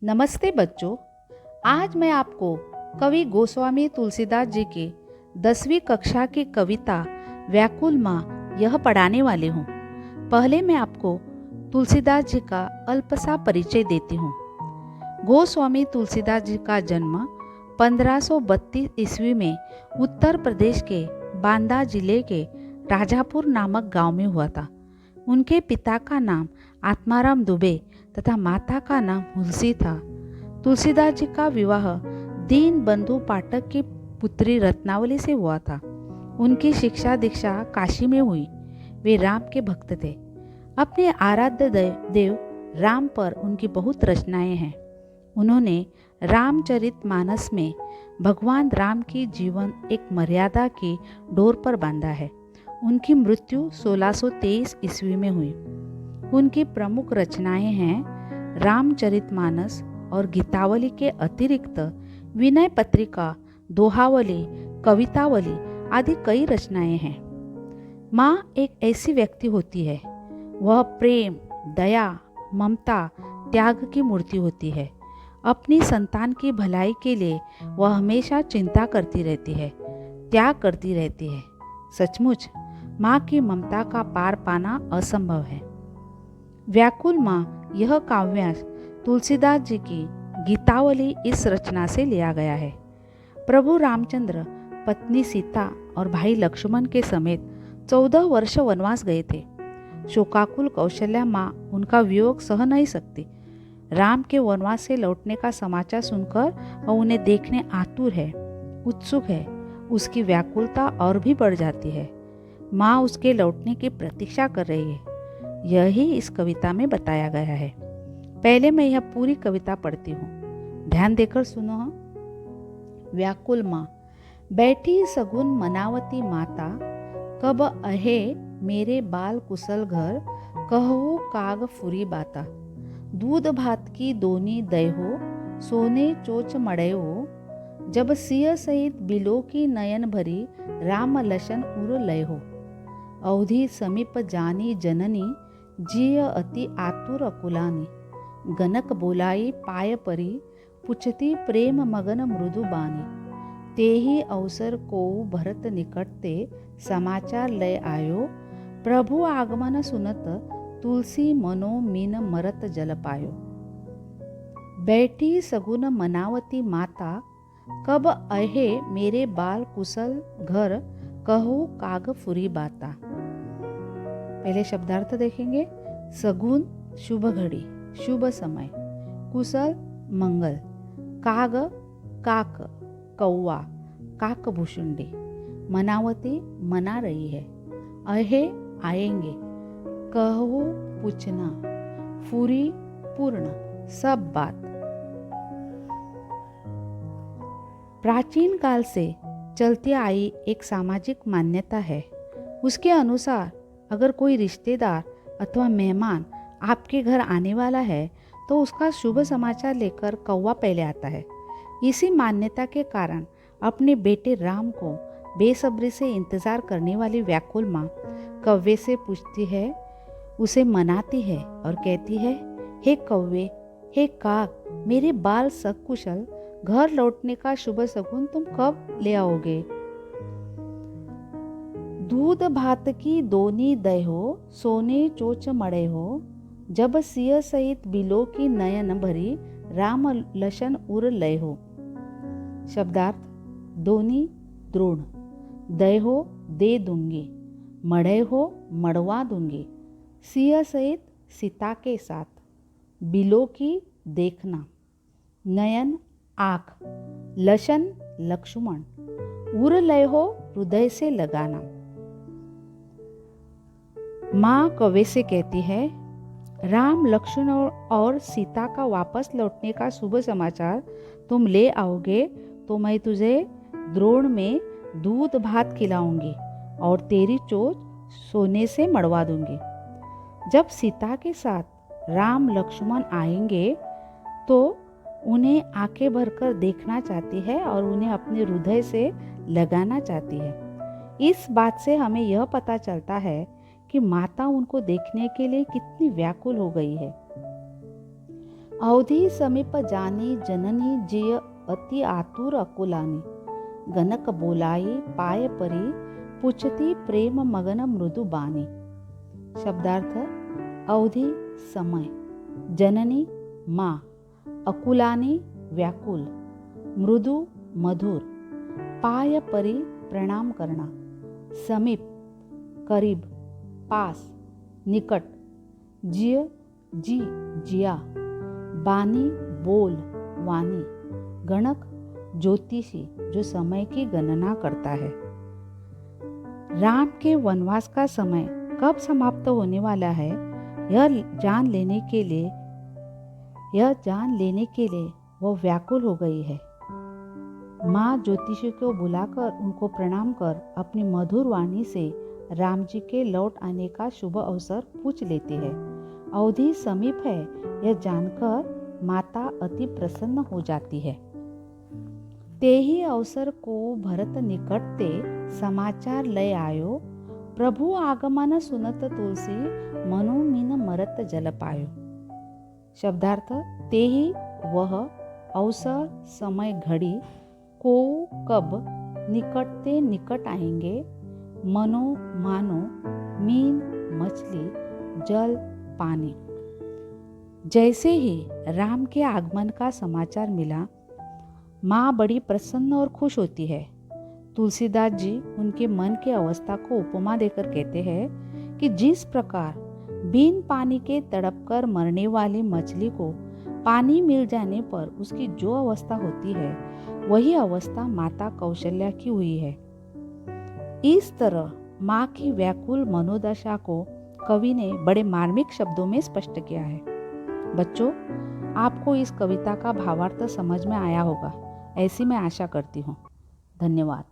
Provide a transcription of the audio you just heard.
नमस्ते बच्चों। आज मैं आपको कवि गोस्वामी तुलसीदास जी की 10वीं कक्षा की कविता व्याकुल माँ यह पढ़ाने वाली हूँ। पहले मैं आपको तुलसीदास जी का अल्प सा परिचय देती हूँ। गोस्वामी तुलसीदास जी का जन्म 1532 ईस्वी में उत्तर प्रदेश के बांदा जिले के राजापुर नामक गांव में हुआ था। उनके पिता का नाम आत्माराम दुबे तथा माता का नाम हुलसी था। तुलसीदास जी का विवाह दीन बंधु पाठक की पुत्री रत्नावली से हुआ था। उनकी शिक्षा दीक्षा काशी में हुई। वे राम के भक्त थे। अपने आराध्य देव राम पर उनकी बहुत रचनाएं हैं। उन्होंने रामचरितमानस में भगवान राम की जीवन एक मर्यादा की डोर पर बांधा है। उनकी मृत्यु 1623 ईस्वी में हुई। उनकी प्रमुख रचनाएं हैं रामचरितमानस और गीतावली के अतिरिक्त विनय पत्रिका, दोहावली, कवितावली आदि कई रचनाएं हैं। माँ एक ऐसी व्यक्ति होती है, वह प्रेम, दया, ममता, त्याग की मूर्ति होती है। अपनी संतान की भलाई के लिए वह हमेशा चिंता करती रहती है, त्याग करती रहती है। सचमुच माँ की ममता का पार पाना असंभव है। व्याकुल माँ यह काव्यांश तुलसीदास जी की गीतावली इस रचना से लिया गया है। प्रभु रामचंद्र पत्नी सीता और भाई लक्ष्मण के समेत 14 वर्ष वनवास गए थे। शोकाकुल कौशल्या माँ उनका वियोग सह नहीं सकती। राम के वनवास से लौटने का समाचार सुनकर वह उन्हें देखने आतुर है, उत्सुक है। उसकी व्याकुलता और भी बढ़ जाती है। माँ उसके लौटने की प्रतीक्षा कर रही है। यही इस कविता में बताया गया है। पहले मैं यह पूरी कविता पढ़ती हूँ, ध्यान देकर सुनो। व्याकुल माँ। बैठी सगुन मनावती माता, कब अहे मेरे बाल कुशल घर, कहो काग फुरी बाता। दूध भात की दोनी दहो, सोने चोच मड़यो, जब सिय सहित बिलो की नयन भरी, राम लशन उर लय हो। अवधि समीप जानी जननी, जिय अति आतुर अकुलानी। गनक बोलाई पाय परी, पुछती प्रेम मगन मृदु बानी। तेहि अवसर को भरत निकटते, समाचार लय आयो। प्रभु आगमन सुनत, तुलसी मनो मीन मरत जल पायो। बैठी सगुन मनावती माता, कब अहे मेरे बाल कुशल घर, कहो काग फुरी बाता। पहले शब्दार्थ देखेंगे। सगुन शुभ घड़ी, शुभ समय। कुशल मंगल। काग काक, कौवा, काकभूषुंडी। मनावती मना रही है। अहे आएंगे। कहो पूछना। फुरी पूर्ण, सब बात। प्राचीन काल से चलती आई एक सामाजिक मान्यता है। उसके अनुसार अगर कोई रिश्तेदार अथवा मेहमान आपके घर आने वाला है तो उसका शुभ समाचार लेकर कौवा पहले आता है। इसी मान्यता के कारण अपने बेटे राम को बेसब्री से इंतजार करने वाली व्याकुल माँ कौवे से पूछती है, उसे मनाती है और कहती है, हे कौवे, हे काग, मेरे बाल सकुशल, घर लौटने का शुभ शगुन तुम कब ले आओगे। दूध भात की दोनी दहो, सोने चोच मड़े हो, जब सिय सहित बिलो की नयन भरी, राम लशन उर लय हो। शब्दार्थ। दोनी द्रोण, दहो दे दूंगी, मड़े हो मड़वा दूंगी, सिय सहित सीता के साथ, बिलो की देखना, नयन आँख, लशन लक्ष्मण, उर लय हो हृदय से लगाना। माँ कौवे से कहती है, राम, लक्ष्मण और सीता का वापस लौटने का शुभ समाचार तुम ले आओगे तो मैं तुझे द्रोण में दूध भात खिलाऊंगी और तेरी चोच सोने से मड़वा दूंगी। जब सीता के साथ राम लक्ष्मण आएंगे तो उन्हें आंखें भरकर देखना चाहती है और उन्हें अपने हृदय से लगाना चाहती है। इस बात से हमें यह पता चलता है कि माता उनको देखने के लिए कितनी व्याकुल हो गई है। अवधी समीप जानी जननी जिय अति आतुर अकुलानी, गणक बोलाई पाय परी पूछती प्रेम मगन मृदु बानी। शब्दार्थ: अवधी समय, जननी माँ, अकुलानी व्याकुल, मृदु मधुर, पाय परी प्रणाम करना, समीप करीब, पास निकट, जिय जी जिया, बानी बोल वाणी, गणक ज्योतिषी जो समय की गणना करता है। राम के वनवास का समय कब समाप्त होने वाला है, यह जान लेने के लिए वह व्याकुल हो गई है। माँ ज्योतिषी को बुलाकर उनको प्रणाम कर अपनी मधुर वाणी से राम जी के लौट आने का शुभ अवसर पूछ लेते हैं। अवधि समीप है यह जानकर माता अति प्रसन्न हो जाती है। ते ही अवसर को भरत निकट ते समाचार लय आयो, प्रभु आगमन सुनत तुलसी मनो मीन मरत जल पायो। शब्दार्थ: ते ही वह अवसर समय घड़ी को कब निकट ते निकट आएंगे, मनो मानो, मीन मछली, जल पानी। जैसे ही राम के आगमन का समाचार मिला, माँ बड़ी प्रसन्न और खुश होती है। तुलसीदास जी उनके मन की अवस्था को उपमा देकर कहते हैं कि जिस प्रकार बिन पानी के तड़पकर मरने वाली मछली को पानी मिल जाने पर उसकी जो अवस्था होती है, वही अवस्था माता कौशल्या की हुई है। इस तरह माँ की व्याकुल मनोदशा को कवि ने बड़े मार्मिक शब्दों में स्पष्ट किया है। बच्चों, आपको इस कविता का भावार्थ समझ में आया होगा, ऐसी मैं आशा करती हूँ। धन्यवाद।